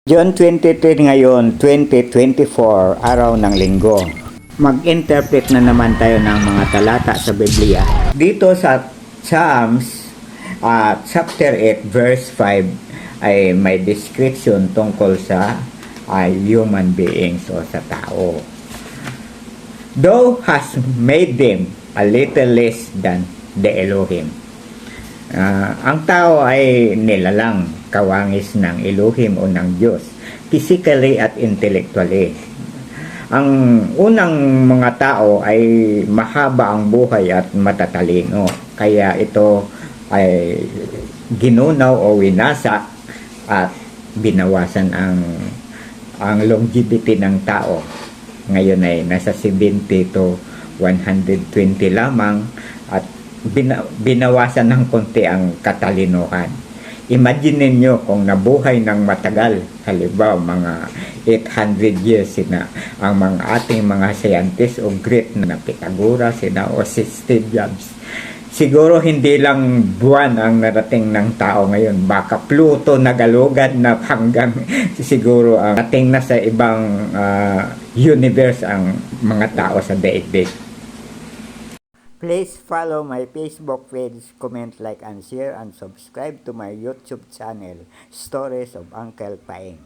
June 23 ngayon, 2024, araw ng linggo. Mag-interpret na naman tayo ng mga talata sa Biblia. Dito sa Psalms, chapter 8, verse 5, ay may description tungkol sa human beings o sa tao. Thou hast made them a little less than the Elohim. Ang tao ay nilalang kawangis ng Elohim o ng Diyos, physically at intellectually. Ang unang mga tao ay mahaba ang buhay at matatalino, kaya ito ay ginunaw o winasak at binawasan ang longevity ng tao. Ngayon ay nasa 70 to 120 lamang at binawasan ng konti ang katalinuhan. Imagine niyo kung nabuhay ng matagal, halimbawa mga 800 years sina ang mga ating mga scientists o great na Pythagoras, sina o si Steve Jobs. Siguro hindi lang buwan ang narating ng tao ngayon, baka Pluto nagalugad na hanggang siguro ang nating na sa ibang universe ang mga tao sa daigdig. Please follow my Facebook page, comment, like, and share, and subscribe to my YouTube channel, Stories of Uncle Paeng.